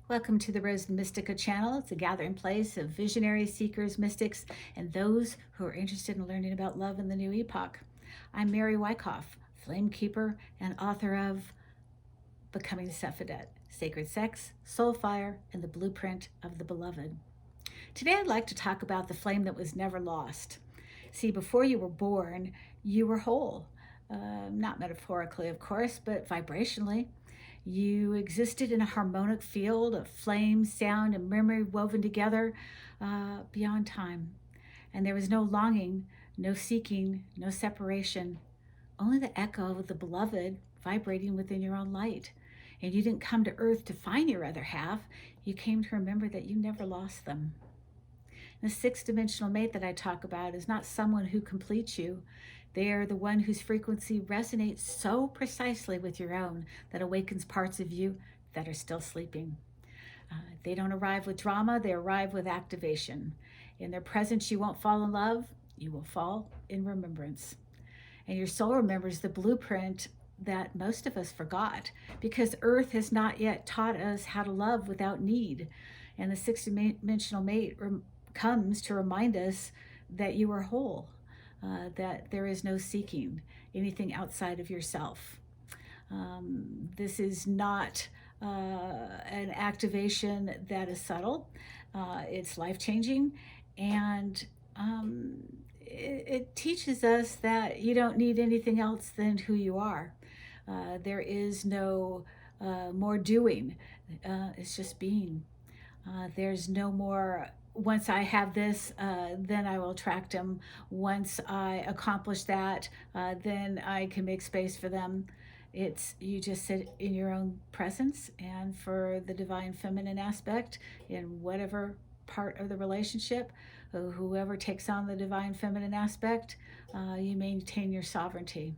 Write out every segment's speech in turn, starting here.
Welcome to the Rose Mystica channel. It's a gathering place of visionaries, seekers, mystics, and those who are interested in learning about love in the new epoch. I'm Mary Wyckoff, Flamekeeper and author of Becoming Sephedet, Sacred Sex, Soul Fire, and the Blueprint of the Beloved. Today I'd like to talk about the flame that was never lost. See, before you were born, you were whole. Not metaphorically, of course, but vibrationally. You existed in a harmonic field of flame, sound, and memory woven together beyond time. And there was no longing, no seeking, no separation, only the echo of the beloved vibrating within your own light. And you didn't come to earth to find your other half, you came to remember that you never lost them. The sixth dimensional mate that I talk about is not someone who completes you. They are the one whose frequency resonates so precisely with your own that awakens parts of you that are still sleeping. They don't arrive with drama, they arrive with activation. In their presence, you won't fall in love, you will fall in remembrance. And your soul remembers the blueprint that most of us forgot because Earth has not yet taught us how to love without need. And the sixth dimensional mate comes to remind us that you are whole, that there is no seeking anything outside of yourself. This is not an activation that is subtle. It's life-changing, and it teaches us that you don't need anything else than who you are. There is no more doing. It's just being. There's no more once I have this, then I will attract them. Once I accomplish that, then I can make space for them. It's you just sit in your own presence, and for the divine feminine aspect in whatever part of the relationship, whoever takes on the divine feminine aspect, you maintain your sovereignty,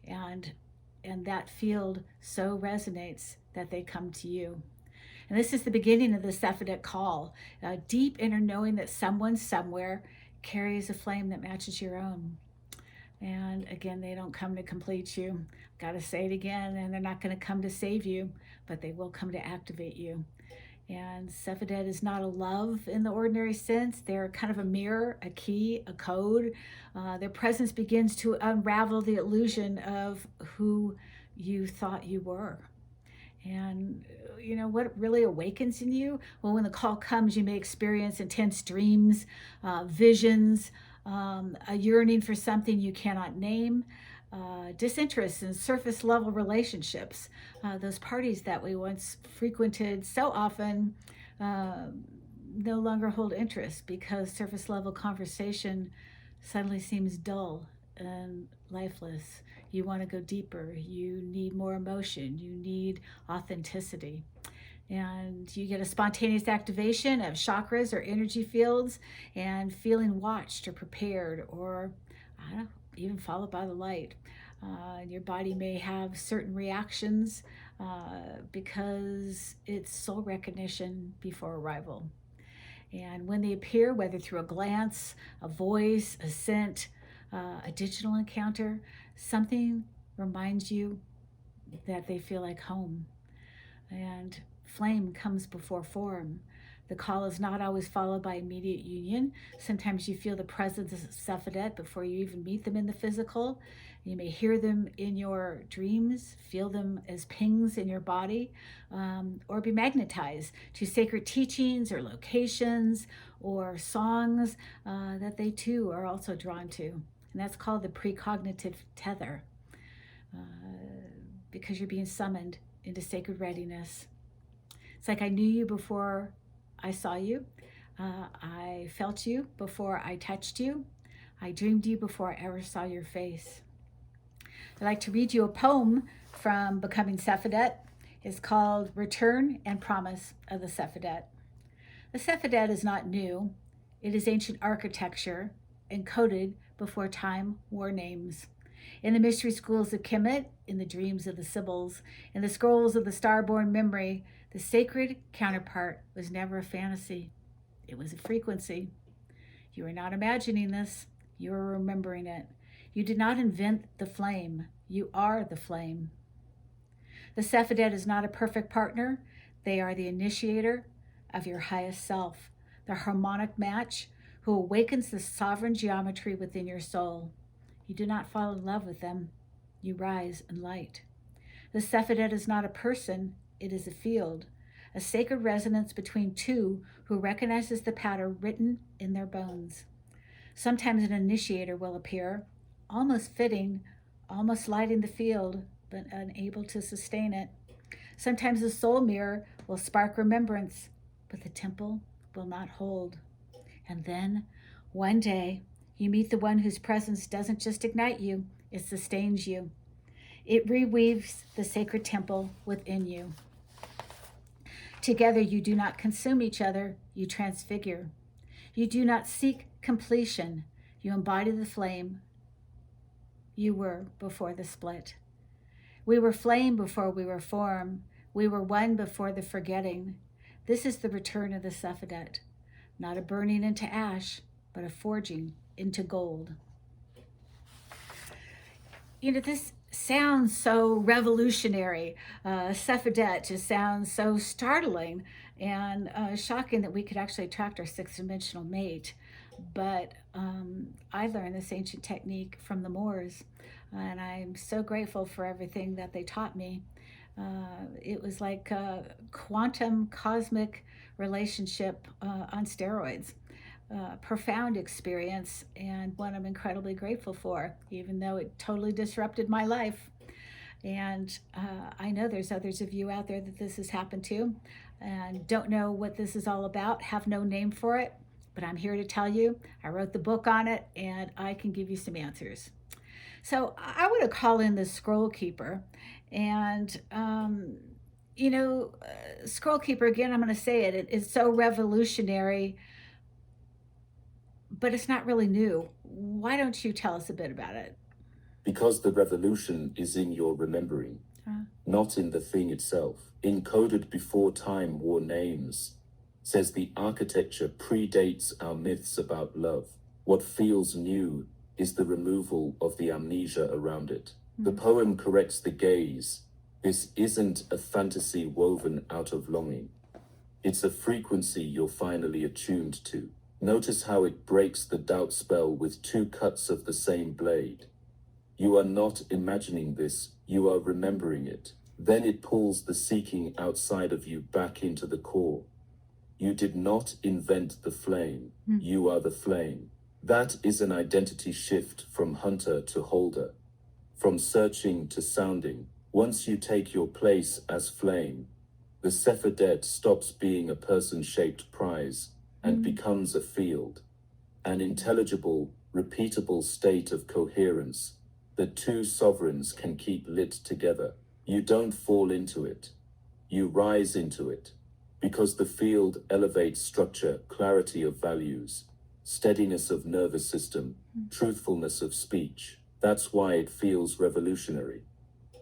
and that field so resonates that they come to you. And this is the beginning of the Sephedet call, a deep inner knowing that someone somewhere carries a flame that matches your own. And again, they don't come to complete you. Got to say it again, and they're not going to come to save you, but they will come to activate you. And Sephedet is not a love in the ordinary sense. They're kind of a mirror, a key, a code. Their presence begins to unravel the illusion of who you thought you were. And you know what really awakens in you? Well, when the call comes, you may experience intense dreams, visions, a yearning for something you cannot name, disinterest in surface level relationships. Those parties that we once frequented so often no longer hold interest because surface level conversation suddenly seems dull and lifeless. You want to go deeper. You need more emotion. You need authenticity. And you get a spontaneous activation of chakras or energy fields and feeling watched or prepared or I don't know, even followed by the light. Your body may have certain reactions because it's soul recognition before arrival. And when they appear, whether through a glance, a voice, a scent, a digital encounter, something reminds you that they feel like home. And flame comes before form. The call is not always followed by immediate union. Sometimes you feel the presence of Sephedet before you even meet them in the physical. You may hear them in your dreams, feel them as pings in your body, or be magnetized to sacred teachings or locations or songs that they too are also drawn to. And that's called the precognitive tether, because you're being summoned into sacred readiness. It's like I knew you before I saw you. I felt you before I touched you. I dreamed you before I ever saw your face. I'd like to read you a poem from Becoming Sephedet. It's called Return and Promise of the Sephedet. The Sephedet is not new. It is ancient architecture encoded before time wore names. In the mystery schools of Kemet, in the dreams of the Sibyls, in the scrolls of the star-born memory, the sacred counterpart was never a fantasy. It was a frequency. You are not imagining this. You are remembering it. You did not invent the flame. You are the flame. The Sephedet is not a perfect partner. They are the initiator of your highest self, the harmonic match who awakens the sovereign geometry within your soul. You do not fall in love with them, you rise in light. The Sephedet is not a person, it is a field, a sacred resonance between two who recognizes the pattern written in their bones. Sometimes an initiator will appear, almost fitting, almost lighting the field, but unable to sustain it. Sometimes a soul mirror will spark remembrance, but the temple will not hold. And then, one day, you meet the one whose presence doesn't just ignite you, it sustains you. It reweaves the sacred temple within you. Together, you do not consume each other, you transfigure. You do not seek completion, you embody the flame you were before the split. We were flame before we were form. We were one before the forgetting. This is the return of the Sephedet, not a burning into ash, but a forging into gold. You know, this sounds so revolutionary. Sephedet just sounds so startling and shocking that we could actually attract our sixth dimensional mate. But I learned this ancient technique from the Moors, and I'm so grateful for everything that they taught me. It was like a quantum cosmic relationship on steroids. Profound experience, and one I'm incredibly grateful for, even though it totally disrupted my life. And I know there's others of you out there that this has happened to and don't know what this is all about, have no name for it, but I'm here to tell you. I wrote the book on it, and I can give you some answers. So I want to call in the Scrollkeeper, and Scrollkeeper, again, I'm going to say it's so revolutionary, but it's not really new. Why don't you tell us a bit about it? Because the revolution is in your remembering, not in the thing itself. Encoded before time wore names, says the architecture predates our myths about love. What feels new is the removal of the amnesia around it. The poem corrects the gaze. This isn't a fantasy woven out of longing. It's a frequency you're finally attuned to. Notice how it breaks the doubt spell with two cuts of the same blade. You are not imagining this, you are remembering it. Then it pulls the seeking outside of you back into the core. You did not invent the flame, you are the flame. That is an identity shift from hunter to holder, from searching to sounding. Once you take your place as flame, the Sephedet stops being a person-shaped prize and becomes a field, an intelligible, repeatable state of coherence that two sovereigns can keep lit together. You don't fall into it, you rise into it, because the field elevates structure, clarity of values, steadiness of nervous system, truthfulness of speech. That's why it feels revolutionary,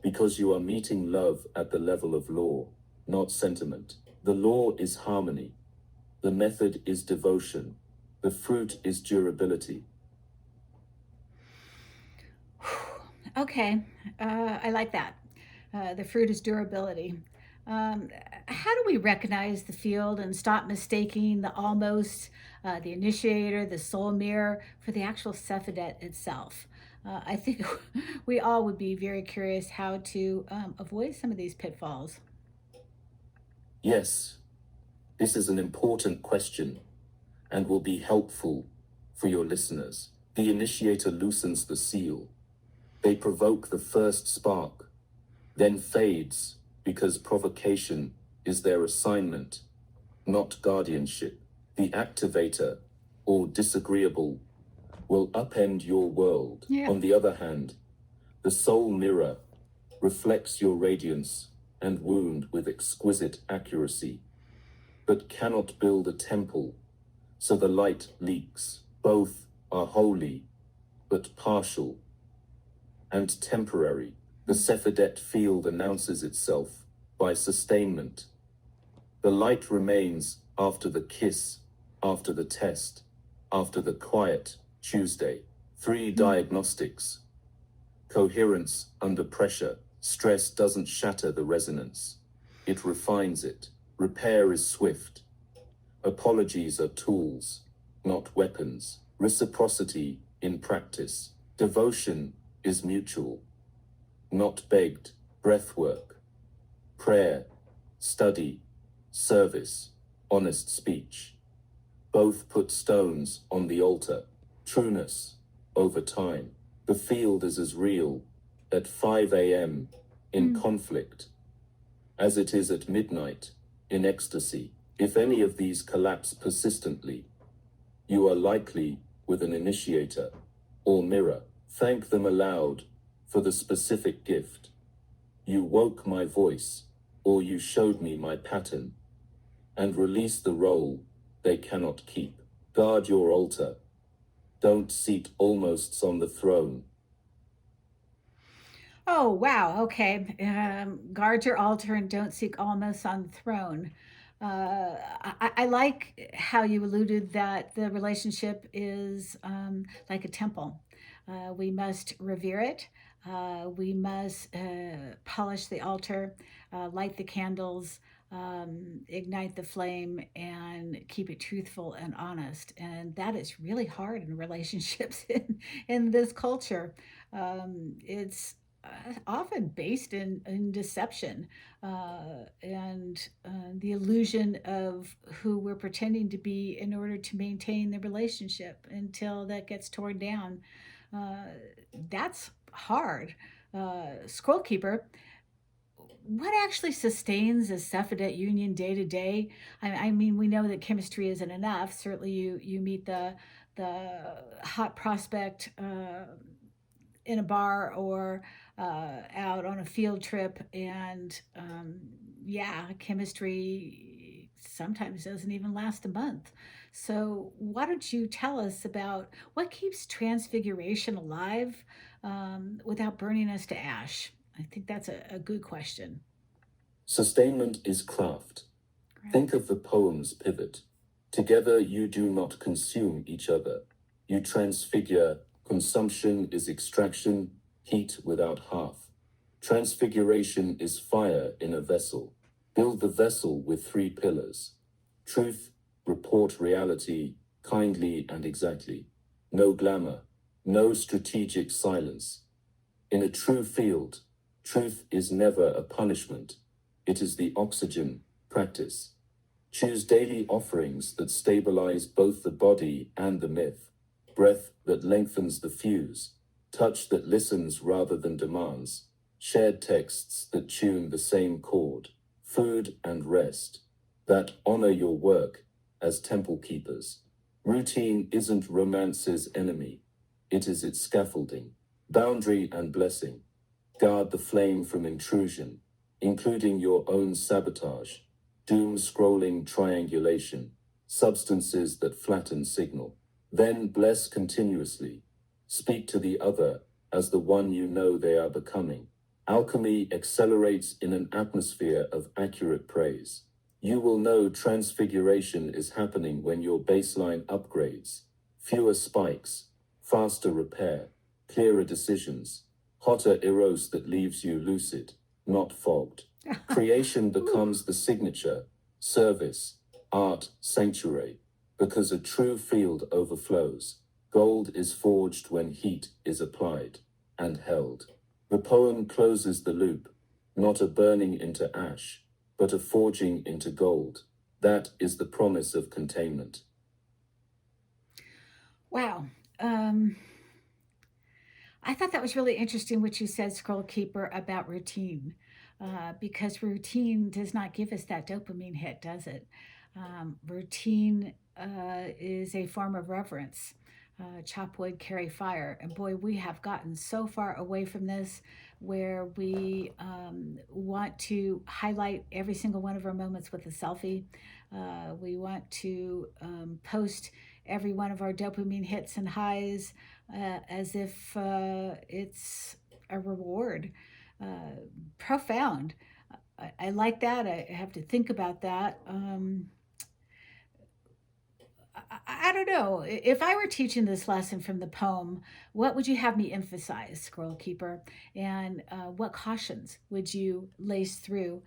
because you are meeting love at the level of law, not sentiment. The law is harmony. The method is devotion. The fruit is durability. Okay, I like that. The fruit is durability. How do we recognize the field and stop mistaking the almost, the initiator, the soul mirror for the actual Sephedet itself? I think we all would be very curious how to avoid some of these pitfalls. Yes, this is an important question and will be helpful for your listeners. The initiator loosens the seal. They provoke the first spark, then fades because provocation is their assignment, not guardianship. The activator, or disagreeable, will upend your world. Yeah. On the other hand, the soul mirror reflects your radiance and wound with exquisite accuracy, but cannot build a temple, so the light leaks. Both are holy, but partial and temporary. The Sephedet field announces itself by sustainment. The light remains after the kiss, after the test, after the quiet Tuesday. 3 diagnostics. Coherence under pressure. Stress doesn't shatter the resonance. It refines it. Repair is swift. Apologies are tools, not weapons. Reciprocity in practice. Devotion is mutual, not begged. Breathwork, prayer, study, service, honest speech. Both put stones on the altar. Trueness over time. The field is as real at 5 a.m. in conflict as it is at midnight in ecstasy. If any of these collapse persistently, you are likely with an initiator or mirror. Thank them aloud for the specific gift. You woke my voice, or you showed me my pattern, and release the role they cannot keep. Guard your altar. Don't seat almosts on the throne. Oh, wow. Okay. Guard your altar and don't seek almost on the throne. I like how you alluded that the relationship is like a temple. We must revere it. We must polish the altar, light the candles, ignite the flame, and keep it truthful and honest. And that is really hard in relationships in this culture. It's often based in deception and the illusion of who we're pretending to be in order to maintain the relationship until that gets torn down. Uh, that's hard. Scrollkeeper, what actually sustains a Sephedet union day to day? I mean, we know that chemistry isn't enough. Certainly, you meet the hot prospect in a bar or out on a field trip, and yeah, chemistry sometimes doesn't even last a month. So, why don't you tell us about what keeps transfiguration alive without burning us to ash? I think that's a good question. Sustainment is craft. Think of the poem's pivot. Together you do not consume each other. You transfigure. Consumption is extraction, heat without hearth. Transfiguration is fire in a vessel. Build the vessel with 3 pillars. Truth, report reality, kindly and exactly. No glamour, no strategic silence. In a true field, truth is never a punishment. It is the oxygen practice. Choose daily offerings that stabilize both the body and the myth. Breath that lengthens the fuse. Touch that listens rather than demands. Shared texts that tune the same chord. Food and rest that honor your work as temple keepers. Routine isn't romance's enemy. It is its scaffolding. Boundary and blessing. Guard the flame from intrusion, including your own sabotage. Doom scrolling triangulation, substances that flatten signal. Then bless continuously. Speak to the other as the one you know they are becoming. Alchemy accelerates in an atmosphere of accurate praise. You will know transfiguration is happening when your baseline upgrades. Fewer spikes, faster repair, clearer decisions, hotter eros that leaves you lucid, not fogged. Creation becomes the signature, service, art, sanctuary, because a true field overflows. Gold is forged when heat is applied and held. The poem closes the loop, not a burning into ash, but a forging into gold. That is the promise of containment. Wow. Um, I thought that was really interesting what you said, Scrollkeeper, about routine, because routine does not give us that dopamine hit, does it? Routine is a form of reverence. Chop wood, carry fire. And boy, we have gotten so far away from this where we want to highlight every single one of our moments with a selfie. We want to post every one of our dopamine hits and highs as if it's a reward. Profound. I like that. I have to think about that. I don't know. If I were teaching this lesson from the poem, what would you have me emphasize, Scrollkeeper? And what cautions would you lace through?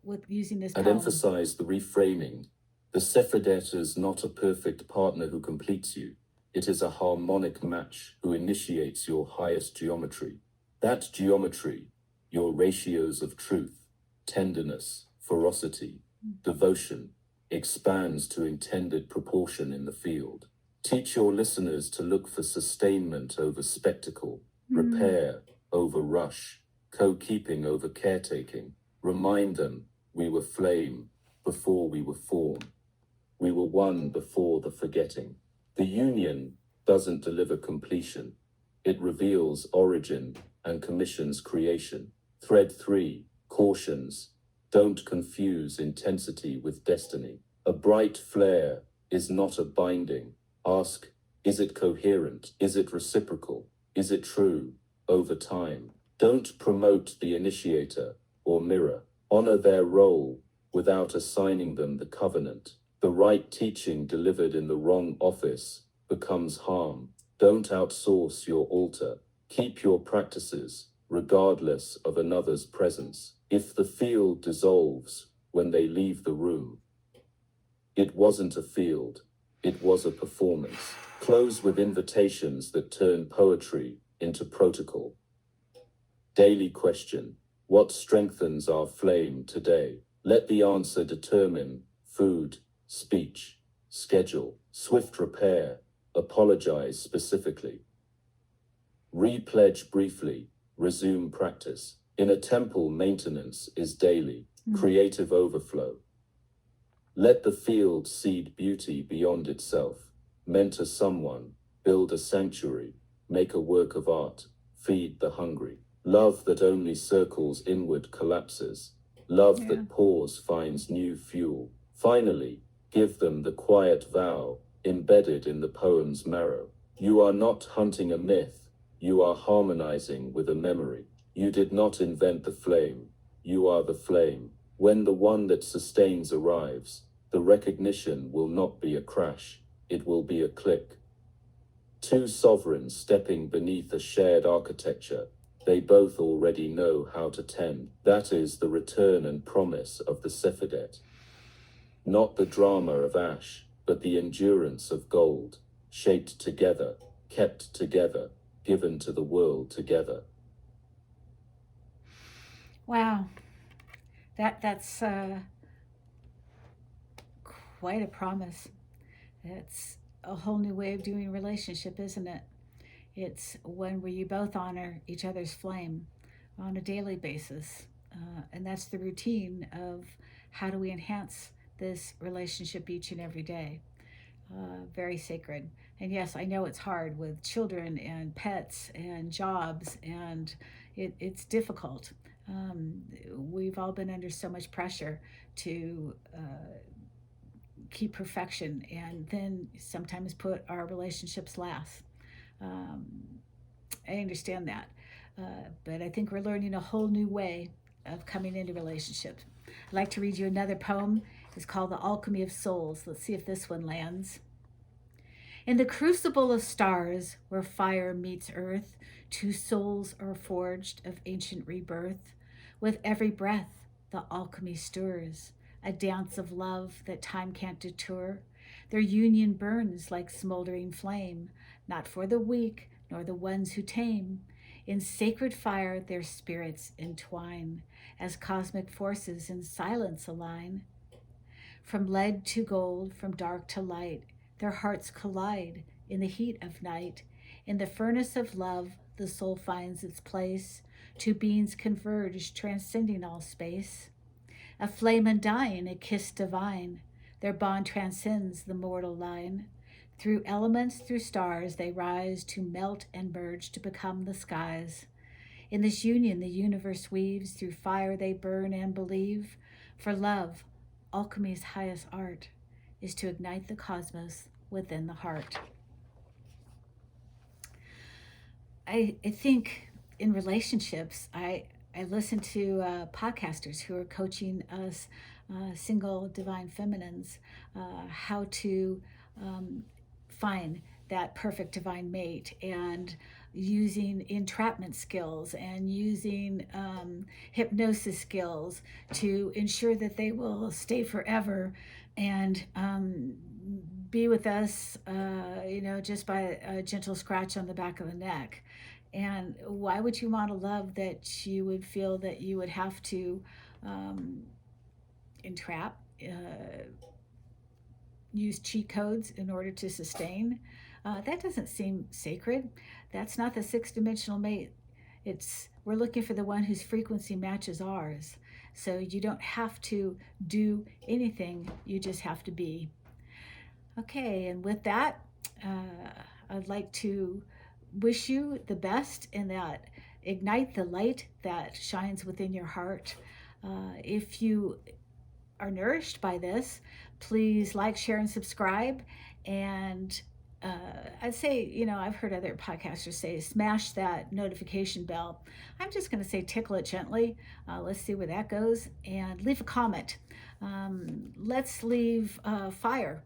with using this I'd poem. emphasize the reframing. The Sephedet is not a perfect partner who completes you. It is a harmonic match who initiates your highest geometry. That geometry, your ratios of truth, tenderness, ferocity, devotion, expands to intended proportion in the field. Teach your listeners to look for sustainment over spectacle, repair over rush, co-keeping over caretaking. Remind them we were flame before we were form. We were one before the forgetting. The union doesn't deliver completion. It reveals origin and commissions creation. Thread 3, cautions. Don't confuse intensity with destiny. A bright flare is not a binding. Ask, is it coherent? Is it reciprocal? Is it true over time? Don't promote the initiator or mirror. Honor their role without assigning them the covenant. The right teaching delivered in the wrong office becomes harm. Don't outsource your altar. Keep your practices, regardless of another's presence. If the field dissolves when they leave the room, it wasn't a field, it was a performance. Close with invitations that turn poetry into protocol. Daily question: what strengthens our flame today? Let the answer determine food, speech, schedule, swift repair, apologize specifically. Repledge briefly, resume practice. In a temple, maintenance is daily, creative overflow. Let the field seed beauty beyond itself. Mentor someone, build a sanctuary, make a work of art, feed the hungry. Love that only circles inward collapses. Love that pours finds new fuel. Finally, give them the quiet vow embedded in the poem's marrow. You are not hunting a myth, you are harmonizing with a memory. You did not invent the flame, you are the flame. When the one that sustains arrives, the recognition will not be a crash, it will be a click. Two sovereigns stepping beneath a shared architecture, they both already know how to tend. That is the return and promise of the Sephedet. Not the drama of ash, but the endurance of gold, shaped together, kept together, given to the world together. Wow, that's quite a promise. It's a whole new way of doing relationship, isn't it? It's one where you both honor each other's flame on a daily basis. And that's the routine of how do we enhance this relationship each and every day. Very sacred. And yes, I know it's hard with children and pets and jobs, and it's difficult. We've all been under so much pressure to keep perfection and then sometimes put our relationships last. Um, I understand that. But I think we're learning a whole new way of coming into relationships. I'd like to read you another poem. It's called The Alchemy of Souls. Let's see if this one lands. In the crucible of stars, where fire meets earth, two souls are forged of ancient rebirth. With every breath, the alchemy stirs, a dance of love that time can't deter. Their union burns like smoldering flame, not for the weak, nor the ones who tame. In sacred fire their spirits entwine, as cosmic forces in silence align. From lead to gold, from dark to light, their hearts collide in the heat of night. In the furnace of love, the soul finds its place. Two beings converge, transcending all space. A flame undying, a kiss divine. Their bond transcends the mortal line. Through elements, through stars, they rise to melt and merge to become the skies. In this union, the universe weaves. Through fire, they burn and believe. For love, alchemy's highest art, is to ignite the cosmos within the heart. I think in relationships, I listen to podcasters who are coaching us single divine feminines how to find that perfect divine mate and using entrapment skills and using hypnosis skills to ensure that they will stay forever and be with us, just by a gentle scratch on the back of the neck. And why would you want a love that you would feel that you would have to entrap, use cheat codes in order to sustain? That doesn't seem sacred. That's not the sixth dimensional mate. We're looking for the one whose frequency matches ours. So you don't have to do anything, you just have to be. Okay, and with that, I'd like to wish you the best and that ignite the light that shines within your heart. If you are nourished by this, please like, share, and subscribe. And I'd say, I've heard other podcasters say, smash that notification bell. I'm just going to say tickle it gently. Let's see where that goes. And leave a comment. Let's leave fire.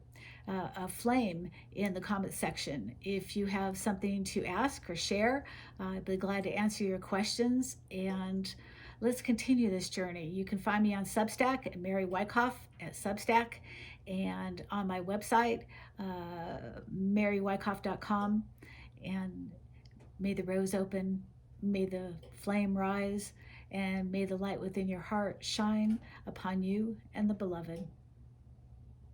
A flame in the comment section. If you have something to ask or share, I'd be glad to answer your questions, and let's continue this journey. You can find me on Substack at Mary Wyckoff at Substack, and on my website, marywyckoff.com. And may the rose open, may the flame rise, and may the light within your heart shine upon you and the beloved.